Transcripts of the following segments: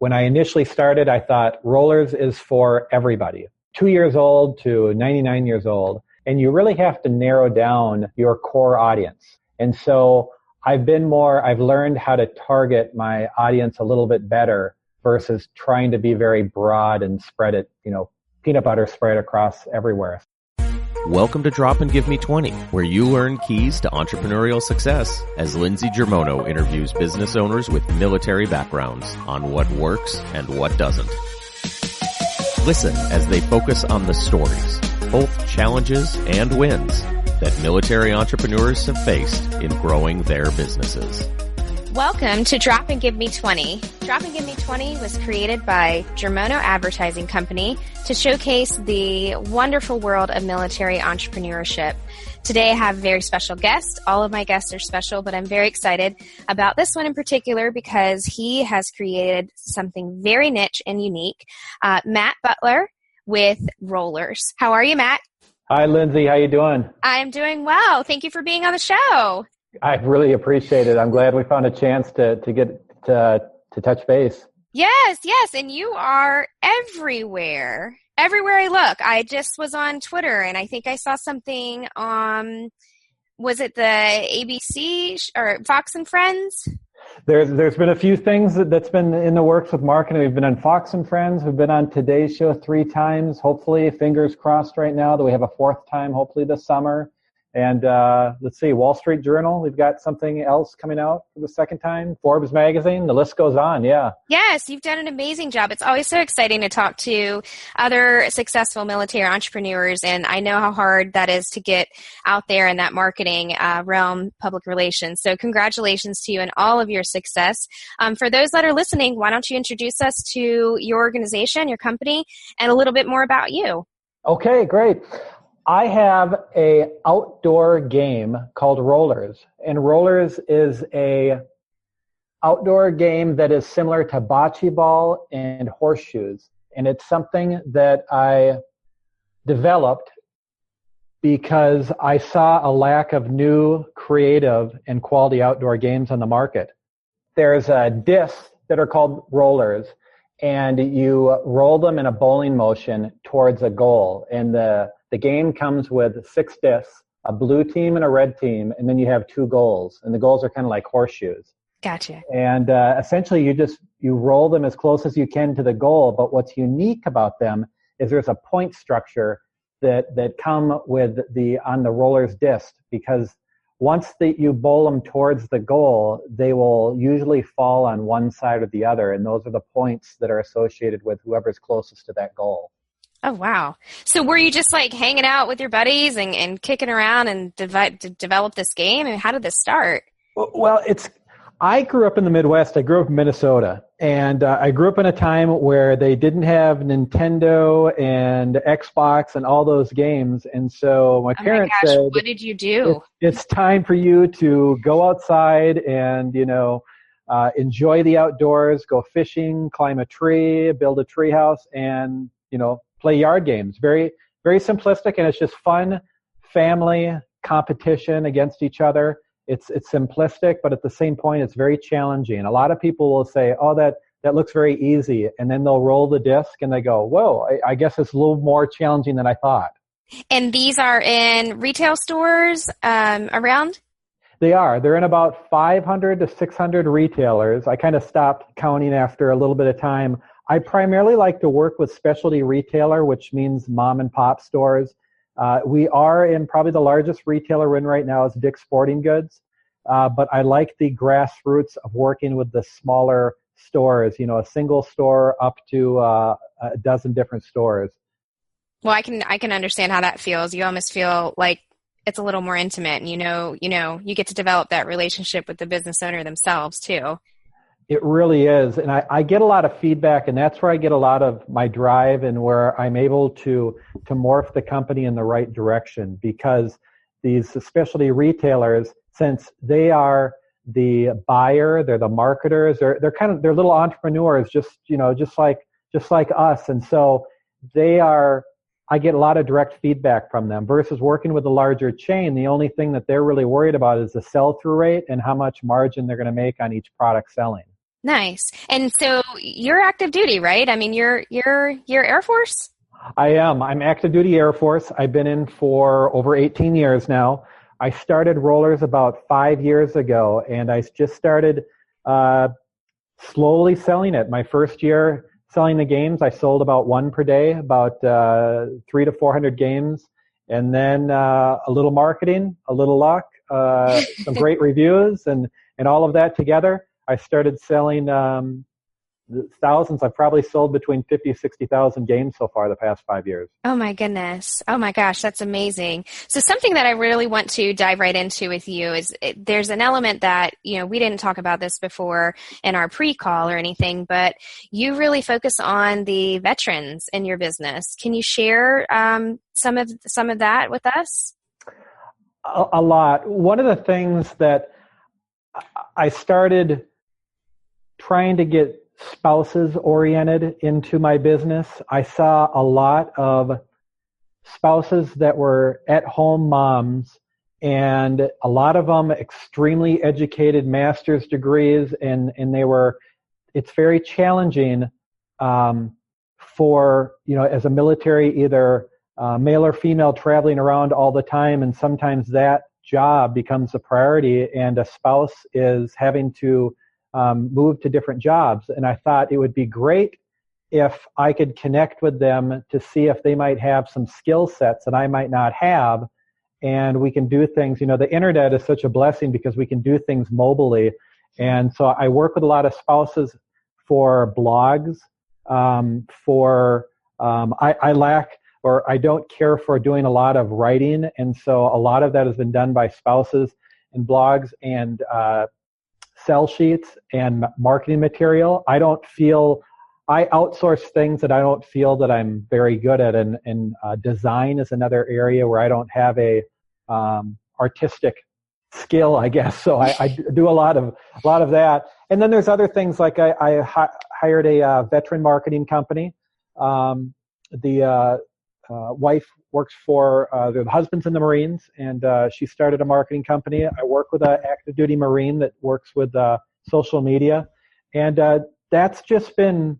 when I initially started, I thought Rollors is for everybody, 2 years old to 99 years old. And you really have to narrow down your core audience. And so I've learned how to target my audience a little bit better versus trying to be very broad and spread it, peanut butter spread across everywhere. Welcome to Drop and Give Me 20, where you learn keys to entrepreneurial success as Lindsey Germono interviews business owners with military backgrounds on what works and what doesn't. Listen as they focus on the stories, both challenges and wins, that military entrepreneurs have faced in growing their businesses. Welcome to Drop and Give Me 20. Drop and Give Me 20 was created by Germono Advertising Company to showcase the wonderful world of military entrepreneurship. Today I have a very special guest. All of my guests are special, but I'm very excited about this one in particular because he has created something very niche and unique. Matt Butler with Rollors. How are you, Matt? Hi, Lindsey. How you doing? I'm doing well. Thank you for being on the show. I really appreciate it. I'm glad we found a chance to get to touch base. Yes. And you are everywhere. Everywhere I look. I just was on Twitter and I think I saw something on, was it the ABC or Fox and Friends? There's been a few things that's been in the works with marketing. We've been on Fox and Friends. We've been on Today's Show 3 times. Hopefully, fingers crossed right now that we have a 4th time, hopefully this summer. And let's see, Wall Street Journal, we've got something else coming out for the 2nd time. Forbes magazine, the list goes on, yeah. Yes, you've done an amazing job. It's always so exciting to talk to other successful military entrepreneurs, and I know how hard that is to get out there in that marketing realm, public relations. So congratulations to you and all of your success. For those that are listening, why don't you introduce us to your organization, your company, and a little bit more about you? Okay, great. I have a outdoor game called Rollors, and Rollors is a outdoor game that is similar to bocce ball and horseshoes. And it's something that I developed because I saw a lack of new, creative, and quality outdoor games on the market. There's discs that are called Rollors, and you roll them in a bowling motion towards a goal. And the game comes with 6 discs, a blue team and a red team, and then you have 2 goals. And the goals are kind of like horseshoes. Gotcha. And essentially you roll them as close as you can to the goal. But what's unique about them is there's a point structure that come with on the Rollors disc, because once you bowl them towards the goal, they will usually fall on one side or the other. And those are the points that are associated with whoever's closest to that goal. Oh, wow. So were you just like hanging out with your buddies and kicking around and develop this game? I mean, how did this start? Well, I grew up in the Midwest. I grew up in Minnesota. And I grew up in a time where they didn't have Nintendo and Xbox and all those games. And so my parents said, what did you do? It's time for you to go outside and, enjoy the outdoors, go fishing, climb a tree, build a tree house, and, play yard games. Very, very simplistic, and it's just fun family competition against each other. It's simplistic, but at the same point, it's very challenging. A lot of people will say, oh, that looks very easy, and then they'll roll the disc and they go, whoa, I guess it's a little more challenging than I thought. And these are in retail stores around? They are. They're in about 500 to 600 retailers. I kind of stopped counting after a little bit of time. I primarily like to work with specialty retailer, which means mom and pop stores. We are in probably the largest retailer we're in right now is Dick's Sporting Goods. But I like the grassroots of working with the smaller stores, a single store up to a dozen different stores. Well, I can understand how that feels. You almost feel like it's a little more intimate, and you get to develop that relationship with the business owner themselves too. It really is. And I get a lot of feedback, and that's where I get a lot of my drive and where I'm able to morph the company in the right direction, because these specialty retailers, since they are the buyer, they're the marketers, they're little entrepreneurs, just like us. And so I get a lot of direct feedback from them versus working with a larger chain. The only thing that they're really worried about is the sell-through rate and how much margin they're going to make on each product selling. Nice. And so you're active duty, right? I mean, you're Air Force? I am. I'm active duty Air Force. I've been in for over 18 years now. I started Rollors about 5 years ago, and I just started slowly selling it. My first year selling the games, I sold about one per day, about 300 to 400 games, and then a little marketing, a little luck, some great reviews, and all of that together. I started selling thousands. I've probably sold between 50 and 60,000 games so far the past 5 years. Oh my goodness. Oh my gosh, that's amazing. So something that I really want to dive right into with you is there's an element that, we didn't talk about this before in our pre-call or anything, but you really focus on the veterans in your business. Can you share some of that with us? A lot. One of the things that I started trying to get spouses oriented into my business. I saw a lot of spouses that were at-home moms, and a lot of them extremely educated, master's degrees, and it's very challenging for, as a military, either male or female, traveling around all the time, and sometimes that job becomes a priority, and a spouse is having to move to different jobs. And I thought it would be great if I could connect with them to see if they might have some skill sets that I might not have, and we can do things. The internet is such a blessing because we can do things mobily. And so I work with a lot of spouses for blogs, I lack, or I don't care for doing a lot of writing. And so a lot of that has been done by spouses and blogs and sell sheets and marketing material. I outsource things that I don't feel that I'm very good at, and design is another area where I don't have a artistic skill, I guess. So I do a lot of that. And then there's other things like I hired a veteran marketing company. The wife works for the husband's in the Marines, and she started a marketing company. I work with an active duty Marine that works with social media, and that's just been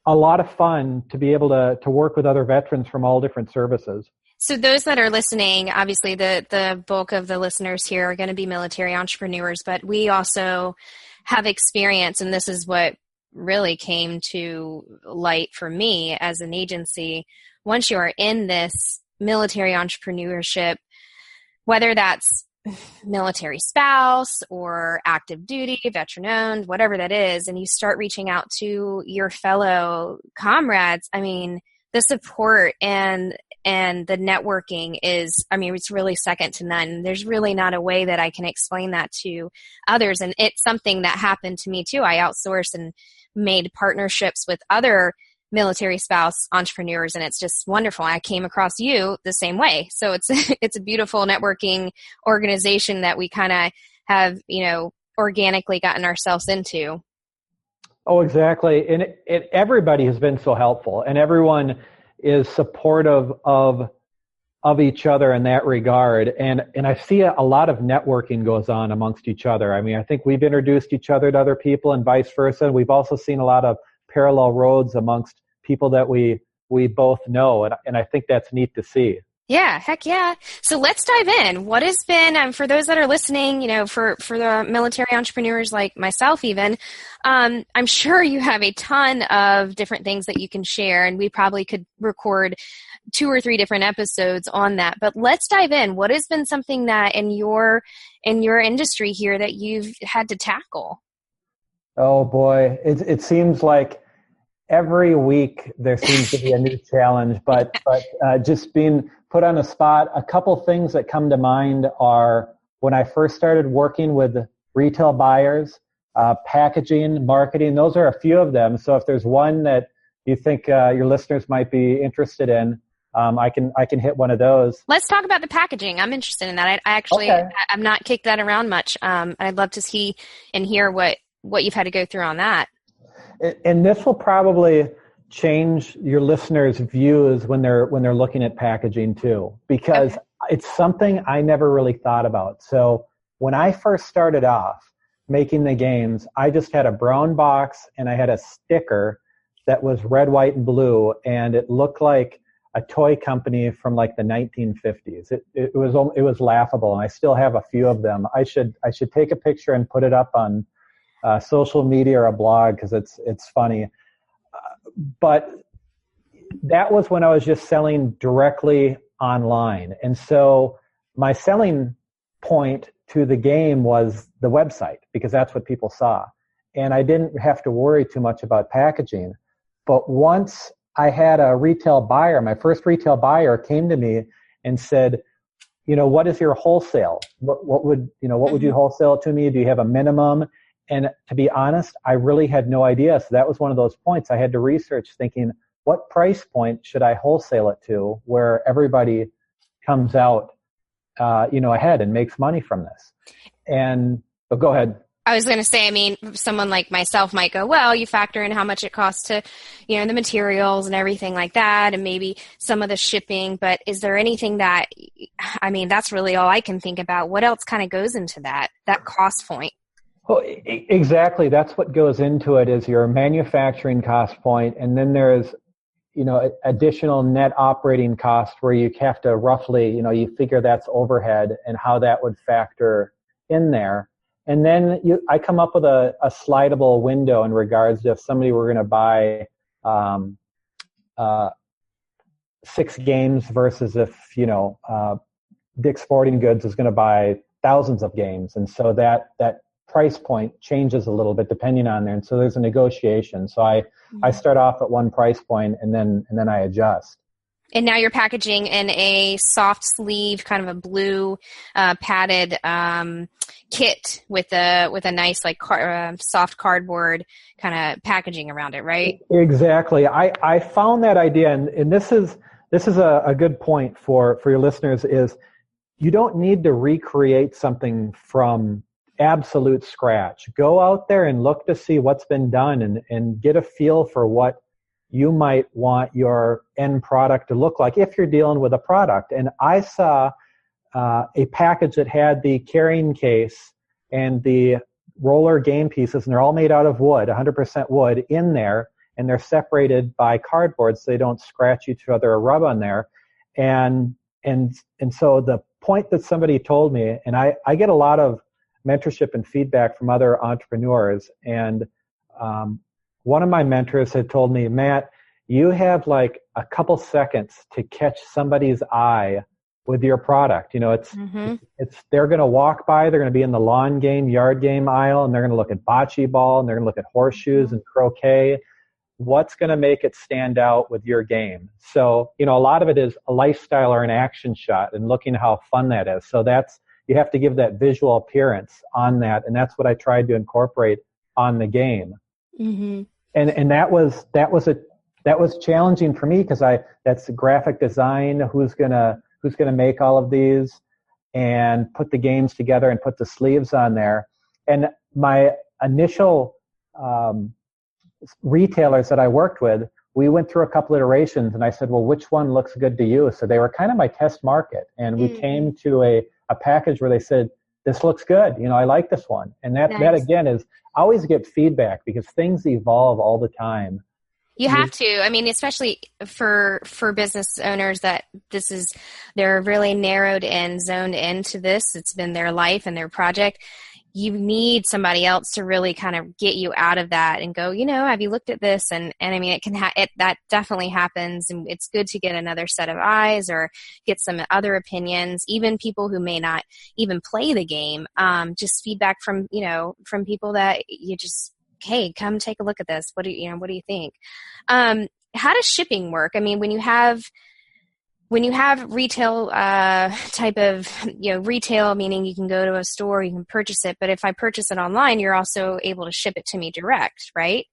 a lot of fun to be able to work with other veterans from all different services. So those that are listening, obviously the bulk of the listeners here are going to be military entrepreneurs, but we also have experience, and this is what really came to light for me as an agency. Once you are in this military entrepreneurship, whether that's military spouse or active duty, veteran owned, whatever that is, and you start reaching out to your fellow comrades, I mean, the support and the networking is, it's really second to none. There's really not a way that I can explain that to others. And it's something that happened to me too. I outsourced and made partnerships with other military spouse entrepreneurs, and it's just wonderful. I came across you the same way. So it's a beautiful networking organization that we kind of have, organically gotten ourselves into. Oh, exactly. And everybody has been so helpful, and everyone is supportive of each other in that regard. And I see a lot of networking goes on amongst each other. I think we've introduced each other to other people and vice versa. We've also seen a lot of parallel roads amongst people that we both know. And I think that's neat to see. Yeah, heck yeah. So let's dive in. What has been, for those that are listening, for the military entrepreneurs like myself even, I'm sure you have a ton of different things that you can share, and we probably could record 2 or 3 different episodes on that. But let's dive in. What has been something that in your industry here that you've had to tackle? Oh boy, it seems like every week there seems to be a new challenge, but just being put on the spot, a couple things that come to mind are when I first started working with retail buyers, packaging, marketing. Those are a few of them. So if there's one that you think your listeners might be interested in, I can hit one of those. Let's talk about the packaging. I'm interested in that. I've not kicked that around much. I'd love to see and hear what you've had to go through on that. And this will probably change your listeners' views when they're looking at packaging too, because It's something I never really thought about. So when I first started off, making the games, I just had a brown box and I had a sticker that was red, white, and blue, and it looked like a toy company from like the 1950s. It was laughable, and I still have a few of them. I should take a picture and put it up on social media or a blog because it's funny. But that was when I was just selling directly online, and so my selling point to the game was the website because that's what people saw, and I didn't have to worry too much about packaging. But once I had a retail buyer, my first retail buyer came to me and said, what is your wholesale? What would you wholesale to me? Do you have a minimum? And to be honest, I really had no idea. So that was one of those points I had to research, thinking, what price point should I wholesale it to where everybody comes out, ahead and makes money from this? But go ahead. I was going to say, someone like myself might go, well, you factor in how much it costs to, the materials and everything like that, and maybe some of the shipping, but is there anything that, that's really all I can think about. What else kind of goes into that cost point? Well, exactly. That's what goes into it is your manufacturing cost point, and then there's, additional net operating cost where you have to roughly, you figure that's overhead and how that would factor in there. And then I come up with a slidable window in regards to if somebody were going to buy 6 games versus if, Dick's Sporting Goods is going to buy thousands of games. And so that price point changes a little bit depending on there. And so there's a negotiation. So I start off at one price point and then I adjust. And now you're packaging in a soft sleeve, kind of a blue padded kit with a nice soft cardboard kind of packaging around it, right? Exactly. I found that idea, and this is a good point for your listeners, is you don't need to recreate something from absolute scratch. Go out there and look to see what's been done and get a feel for what you might want your end product to look like if you're dealing with a product. And I saw a package that had the carrying case and the roller game pieces, and they're all made out of wood, 100% wood in there, and they're separated by cardboard so they don't scratch each other or rub on there. And so the point that somebody told me, and I get a lot of mentorship and feedback from other entrepreneurs, and one of my mentors had told me, Matt, you have like a couple seconds to catch somebody's eye with your product. It's they're going to walk by, they're going to be in the lawn game, yard game aisle, and they're going to look at bocce ball, and they're going to look at horseshoes and croquet. What's going to make it stand out with your game? So, a lot of it is a lifestyle or an action shot and looking how fun that is. So you have to give that visual appearance on that, and that's what I tried to incorporate on the game. Mm-hmm. And that was challenging for me because that's the graphic design. Who's gonna make all of these and put the games together and put the sleeves on there. And my initial retailers that I worked with, we went through a couple iterations, and I said, well, which one looks good to you? So they were kind of my test market, and we came to a package where they said, this looks good. I like this one. And that again is, I always get feedback because things evolve all the time. You have to. Especially for business owners that they're really narrowed and zoned into this. It's been their life and their project. You need somebody else to really kind of get you out of that and go, have you looked at this? And it can that definitely happens. And it's good to get another set of eyes or get some other opinions, even people who may not even play the game. Just feedback from people that you just, hey, come take a look at this. What do you think? How does shipping work? When you have retail type of, retail, meaning you can go to a store, you can purchase it. But if I purchase it online, you're also able to ship it to me direct, right?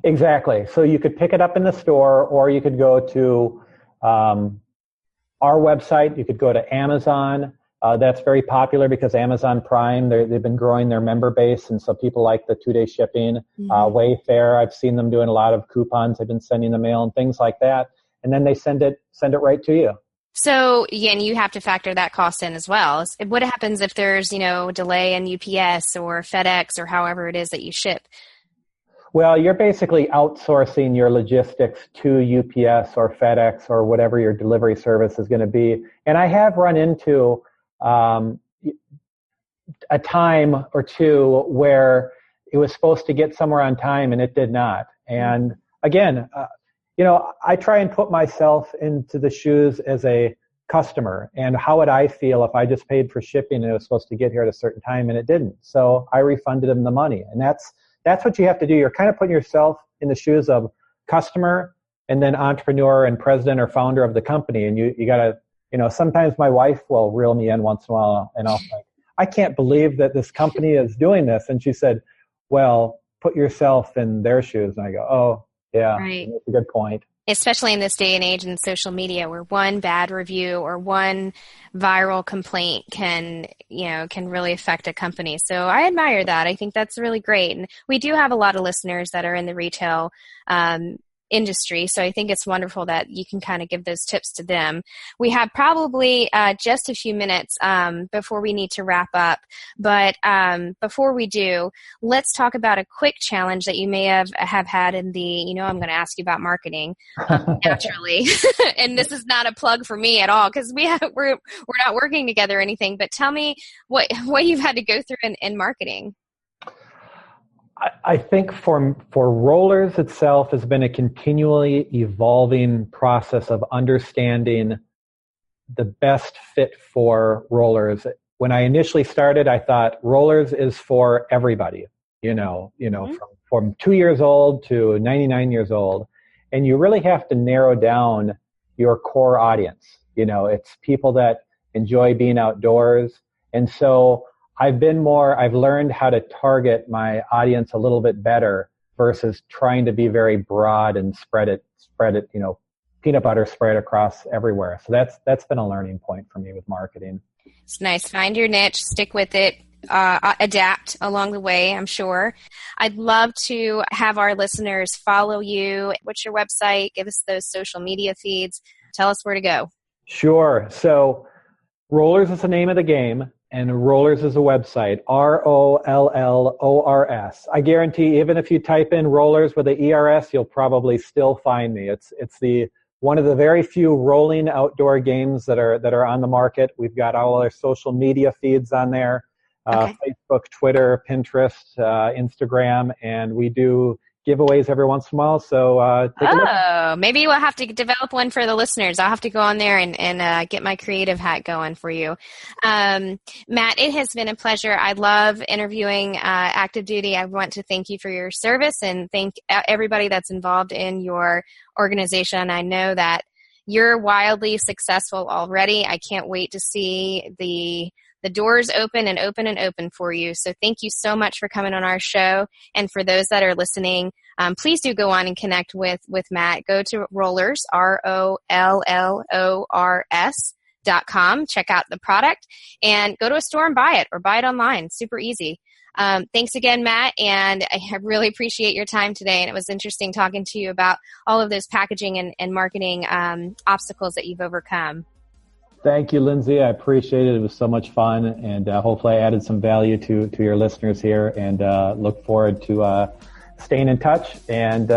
Exactly. So you could pick it up in the store, or you could go to our website. You could go to Amazon. That's very popular because Amazon Prime, they've been growing their member base, and so people like the 2-day shipping. Mm-hmm. Wayfair, I've seen them doing a lot of coupons. They've been sending the mail and things like that. And then they send it right to you. So, again, you have to factor that cost in as well. What happens if there's, delay in UPS or FedEx or however it is that you ship? Well, you're basically outsourcing your logistics to UPS or FedEx or whatever your delivery service is going to be. And I have run into a time or two where it was supposed to get somewhere on time and it did not. And again, I try and put myself into the shoes as a customer, and how would I feel if I just paid for shipping and it was supposed to get here at a certain time and it didn't? So I refunded them the money, and that's what you have to do. You're kind of putting yourself in the shoes of customer and then entrepreneur and president or founder of the company. And you got to, sometimes my wife will reel me in once in a while, and I'll like, I can't believe that this company is doing this. And she said, well, put yourself in their shoes. And I go, oh, yeah, right. That's a good point. Especially in this day and age in social media, where one bad review or one viral complaint can really affect a company. So I admire that. I think that's really great. And we do have a lot of listeners that are in the retail industry. So I think it's wonderful that you can kind of give those tips to them. We have probably just a few minutes before we need to wrap up. But before we do, let's talk about a quick challenge that you may have had in the, I'm going to ask you about marketing naturally. And this is not a plug for me at all, because we're not working together or anything. But tell me what you've had to go through in marketing. I think for Rollors itself has been a continually evolving process of understanding the best fit for Rollors. When I initially started, I thought Rollors is for everybody, from 2 years old to 99 years old. And you really have to narrow down your core audience. It's people that enjoy being outdoors. And so I've learned how to target my audience a little bit better versus trying to be very broad and spread it, peanut butter spread across everywhere. So that's been a learning point for me with marketing. It's nice. Find your niche, stick with it, adapt along the way, I'm sure. I'd love to have our listeners follow you. What's your website? Give us those social media feeds. Tell us where to go. Sure. So Rollors is the name of the game. And Rollors is a website, Rollors. I guarantee even if you type in Rollors with an ERS, you'll probably still find me. It's one of the very few rolling outdoor games that are on the market. We've got all our social media feeds on there, okay. Facebook, Twitter, Pinterest, Instagram, and we do giveaways every once in a while. So take a look. Maybe we'll have to develop one for the listeners. I'll have to go on there and get my creative hat going for you. Matt, it has been a pleasure. I love interviewing Active Duty. I want to thank you for your service and thank everybody that's involved in your organization. I know that you're wildly successful already. I can't wait to see the doors open and open and open for you. So thank you so much for coming on our show. And for those that are listening, please do go on and connect with Matt. Go to Rollors, ROLLORS.com. Check out the product and go to a store and buy it or buy it online. Super easy. Thanks again, Matt. And I really appreciate your time today. And it was interesting talking to you about all of those packaging and marketing obstacles that you've overcome. Thank you, Lindsay. I appreciate it. It was so much fun, and hopefully I added some value to your listeners here, and look forward to staying in touch and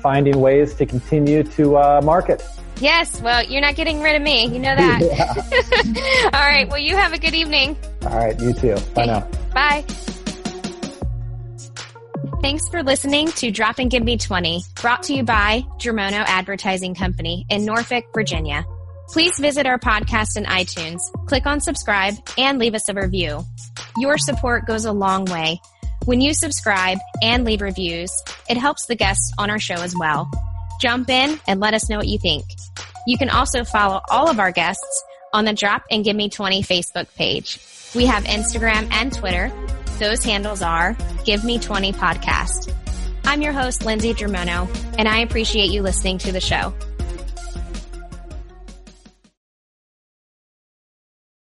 finding ways to continue to market. Yes. Well, you're not getting rid of me. You know that. Yeah. All right. Well, you have a good evening. All right. You too. Bye now. Bye. Thanks for listening to Drop and Give Me 20, brought to you by Germono Advertising Company in Norfolk, Virginia. Please visit our podcast in iTunes, click on subscribe, and leave us a review. Your support goes a long way. When you subscribe and leave reviews, it helps the guests on our show as well. Jump in and let us know what you think. You can also follow all of our guests on the Drop and Give Me 20 Facebook page. We have Instagram and Twitter. Those handles are Give Me 20 Podcast. I'm your host, Lindsey Germono, and I appreciate you listening to the show.